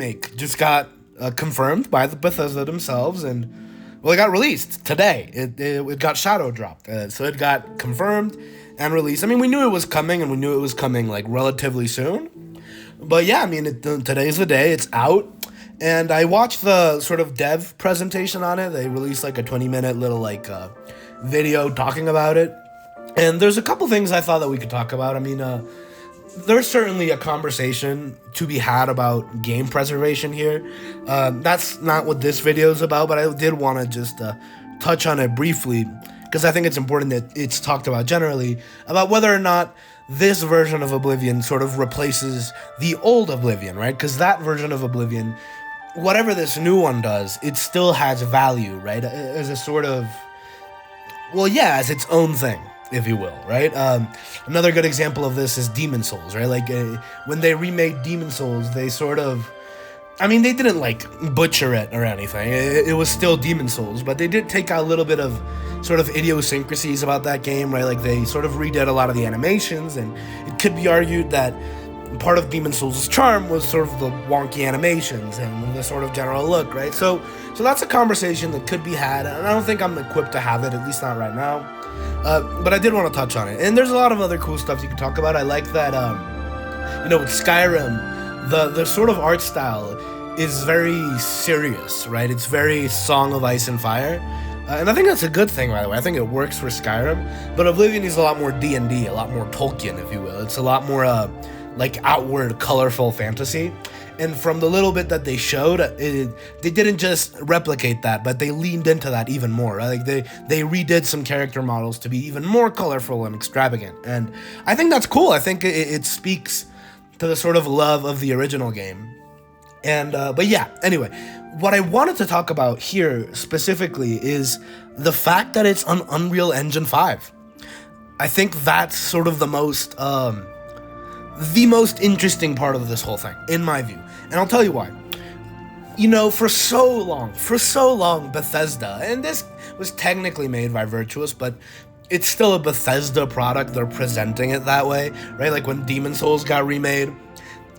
Remake just got confirmed by the Bethesda themselves, and well, it got released today. It got shadow dropped, so it got confirmed and released. I mean, we knew it was coming, and we knew it was coming like relatively soon. But yeah, I mean, today's the day. It's out, and I watched the sort of dev presentation on it. They released like a 20-minute little like video talking about it, and there's a couple things I thought that we could talk about. I mean, there's certainly a conversation to be had about game preservation here. That's not what this video is about, but I did want to just touch on it briefly, because I think it's important that it's talked about generally, about whether or not this version of Oblivion sort of replaces the old Oblivion, right? Because that version of Oblivion, whatever this new one does, it still has value, right? As a sort of, well, yeah, as its own thing, if you will, right? Another good example of this is Demon Souls, right? Like, when they remade Demon Souls, they sort of, I mean, they didn't, like, butcher it or anything. It was still Demon Souls, but they did take out a little bit of sort of idiosyncrasies about that game, right? Like, they sort of redid a lot of the animations, and it could be argued that part of Demon Souls' charm was sort of the wonky animations and the sort of general look, right? So that's a conversation that could be had, and I don't think I'm equipped to have it, at least not right now. But I did want to touch on it. And there's a lot of other cool stuff you can talk about. I like that, with Skyrim, the sort of art style is very serious, right? It's very Song of Ice and Fire. And I think that's a good thing, by the way. I think it works for Skyrim. But Oblivion is a lot more D&D, a lot more Tolkien, if you will. It's a lot more, outward, colorful fantasy. And from the little bit that they showed, they didn't just replicate that, but they leaned into that even more. Right? Like they redid some character models to be even more colorful and extravagant, and I think that's cool. I think it speaks to the sort of love of the original game. And but yeah, anyway, what I wanted to talk about here specifically is the fact that it's on Unreal Engine 5. I think that's sort of the most interesting part of this whole thing, in my view. And I'll tell you why. You know, for so long, Bethesda, and this was technically made by Virtuous, but it's still a Bethesda product. They're presenting it that way, right? Like when Demon Souls got remade,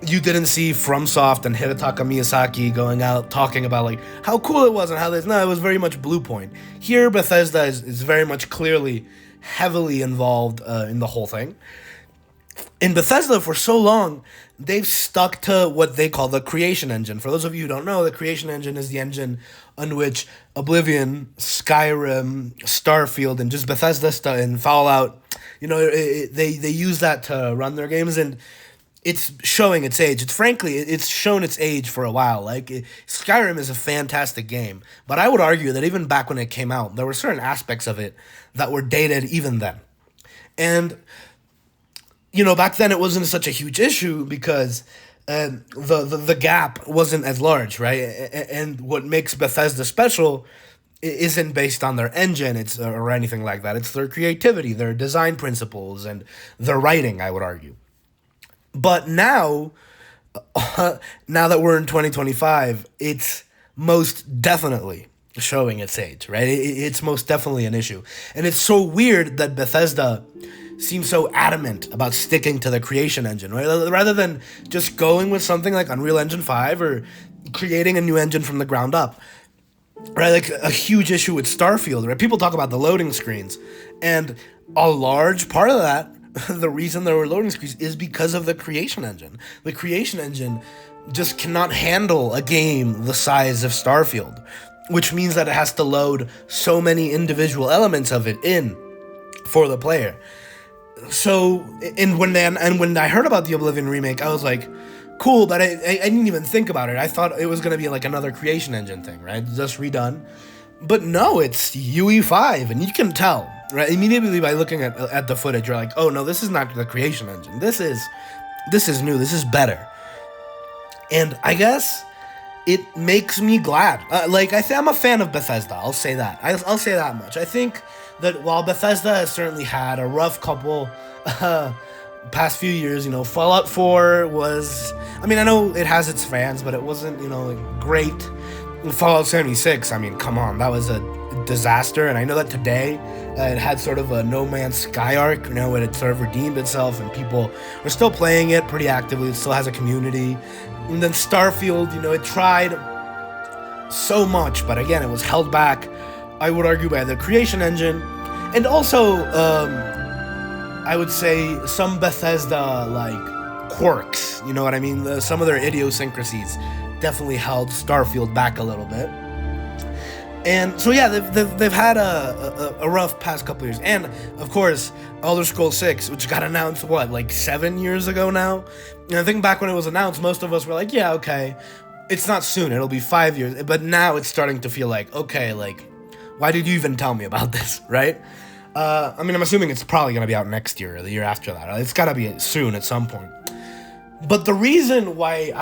you didn't see FromSoft and Hidetaka Miyazaki going out talking about like how cool it was and how this. No, it was very much Bluepoint. Here, Bethesda is very much clearly heavily involved in the whole thing. In Bethesda, for so long, they've stuck to what they call the creation engine. For those of you who don't know, the creation engine is the engine on which Oblivion, Skyrim, Starfield, and just Bethesda stuff and Fallout, they use that to run their games, and it's showing its age. It's shown its age for a while. Like, Skyrim is a fantastic game, but I would argue that even back when it came out, there were certain aspects of it that were dated even then. And back then it wasn't such a huge issue because the gap wasn't as large, right? And what makes Bethesda special isn't based on their engine or anything like that. It's their creativity, their design principles, and their writing, I would argue. But now that we're in 2025, it's most definitely showing its age, right? It's most definitely an issue. And it's so weird that Bethesda seems so adamant about sticking to the creation engine, right? Rather than just going with something like Unreal Engine 5 or creating a new engine from the ground up, right? Like a huge issue with Starfield, right? People talk about the loading screens, and a large part of that, the reason there were loading screens is because of the creation engine. The creation engine just cannot handle a game the size of Starfield, which means that it has to load so many individual elements of it in for the player. So, and when I heard about the Oblivion remake, I was like, cool, but I didn't even think about it. I thought it was going to be like another creation engine thing, right? Just redone. But no, it's UE5, and you can tell, right? Immediately by looking at the footage, you're like, oh no, this is not the creation engine. This is new. This is better. And I guess it makes me glad. I'm a fan of Bethesda. I'll say that. I'll say that much. I think that while Bethesda has certainly had a rough couple past few years, Fallout 4 was, I know it has its fans, but it wasn't, great. Fallout 76, come on, that was a absolute disaster. And I know that today it had sort of a No Man's Sky arc, you know, and it sort of redeemed itself, and people are still playing it pretty actively. It still has a community. And then Starfield, you know, it tried so much, but again, it was held back, I would argue, by the creation engine, and also I would say some Bethesda like quirks, you know what I mean? Some of their idiosyncrasies definitely held Starfield back a little bit. And so yeah, they've had a rough past couple years. And of course, Elder Scrolls 6, which got announced what, like 7 years ago now? And I think back when it was announced, most of us were like, yeah, okay, it's not soon, it'll be 5 years. But now it's starting to feel like, okay, like, why did you even tell me about this, right? I mean, I'm assuming it's probably gonna be out next year or the year after that. It's gotta be soon at some point. But the reason why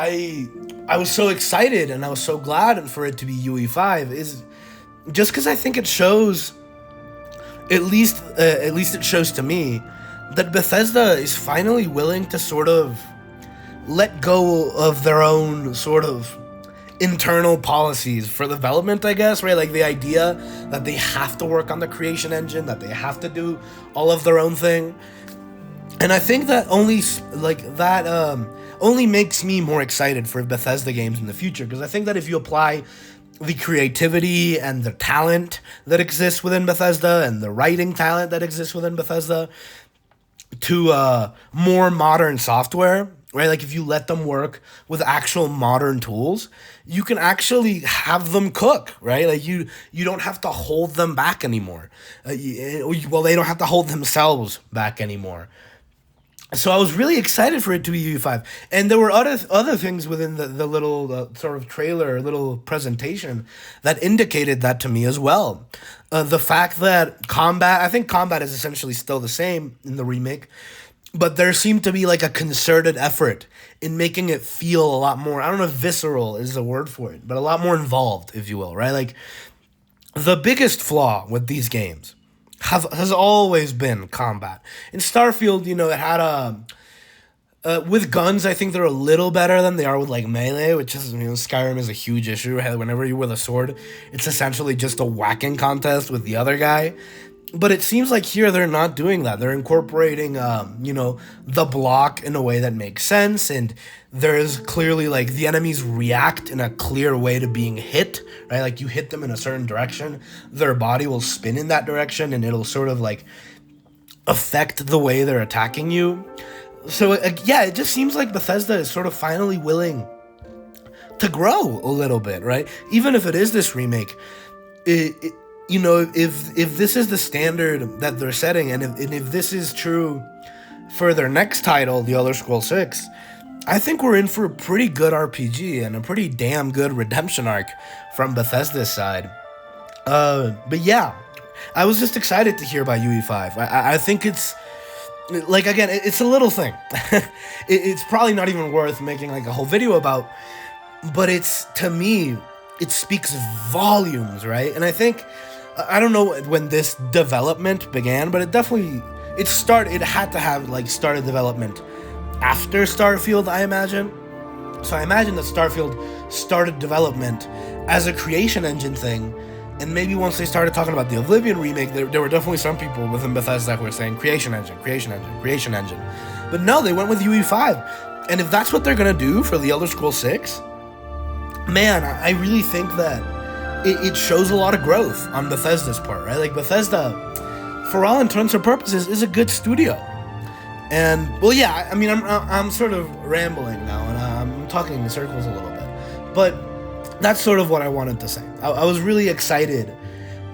I was so excited and I was so glad for it to be UE5 is just because I think it shows, at least it shows to me, that Bethesda is finally willing to sort of let go of their own sort of internal policies for development, I guess, right? Like the idea that they have to work on the creation engine, that they have to do all of their own thing. And I think that only makes me more excited for Bethesda games in the future, because I think that if you apply the creativity and the talent that exists within Bethesda and the writing talent that exists within Bethesda to more modern software, right? Like if you let them work with actual modern tools, you can actually have them cook, right? Like you don't have to hold them back anymore. Well, they don't have to hold themselves back anymore. So I was really excited for it to be UE5. And there were other things within the little sort of trailer, little presentation that indicated that to me as well. The fact that I think combat is essentially still the same in the remake, but there seemed to be like a concerted effort in making it feel a lot more, I don't know if visceral is the word for it, but a lot more involved, if you will, right? Like the biggest flaw with these games has always been combat. In Starfield, you know, it had with guns, I think they're a little better than they are with like melee, which is, you know, Skyrim is a huge issue. Whenever you're with a sword, it's essentially just a whacking contest with the other guy. But it seems like here they're not doing that. They're incorporating, you know, the block in a way that makes sense. And there's clearly like the enemies react in a clear way to being hit, right? Like you hit them in a certain direction, their body will spin in that direction and it'll sort of like affect the way they're attacking you. So yeah, it just seems like Bethesda is sort of finally willing to grow a little bit, right? Even if it is this remake, you know, if this is the standard that they're setting, and if this is true for their next title, The Elder Scrolls 6, I think we're in for a pretty good RPG and a pretty damn good redemption arc from Bethesda's side. But yeah, I was just excited to hear about UE5. I think it's, like, again, it's a little thing. It's probably not even worth making like a whole video about, but it's, to me, it speaks volumes, right? And I think, I don't know when this development began, but it had to have like started development after Starfield, I imagine. So I imagine that Starfield started development as a creation engine thing, and maybe once they started talking about the Oblivion remake, there were definitely some people within Bethesda who were saying creation engine. But no, they went with UE5. And if that's what they're gonna do for the Elder Scrolls 6, man, I really think that it shows a lot of growth on Bethesda's part, right? Like Bethesda, for all intents and purposes, is a good studio. And well, yeah, I mean, I'm sort of rambling now, and I'm talking in circles a little bit, but that's sort of what I wanted to say. I was really excited,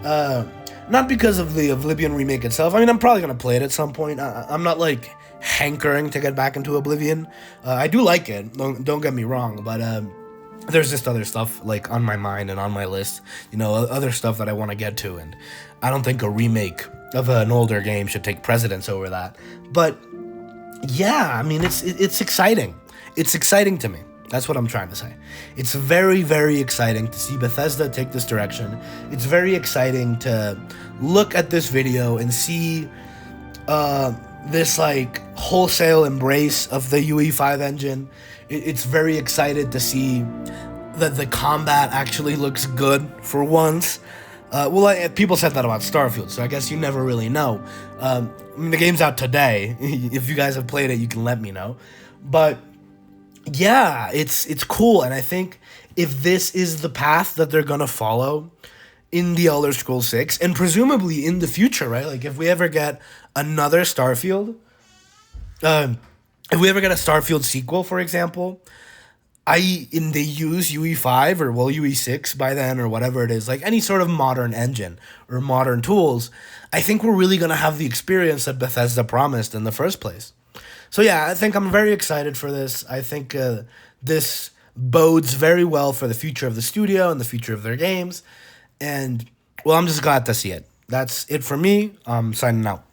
not because of the Oblivion remake itself. I mean, I'm probably gonna play it at some point. I'm not like hankering to get back into Oblivion. I do like it. Don't get me wrong, but there's just other stuff like on my mind and on my list, you know, other stuff that I want to get to, and I don't think a remake of an older game should take precedence over that. But yeah, I mean, it's exciting. It's exciting to me. That's what I'm trying to say. It's very, very exciting to see Bethesda take this direction. It's very exciting to look at this video and see this like wholesale embrace of the UE5 engine. It's very excited to see that the combat actually looks good for once. People said that about Starfield, so I guess you never really know. I mean, the game's out today. If you guys have played it, you can let me know. But yeah, it's cool, and I think if this is the path that they're gonna follow in the Elder Scrolls 6, and presumably in the future, right? Like if we ever get another Starfield, um, if we ever get a Starfield sequel, for example, they use UE5 or UE6 by then or whatever it is, like any sort of modern engine or modern tools, I think we're really gonna have the experience that Bethesda promised in the first place. So yeah, I think I'm very excited for this. I think this bodes very well for the future of the studio and the future of their games. And well, I'm just glad to see it. That's it for me. I'm signing out.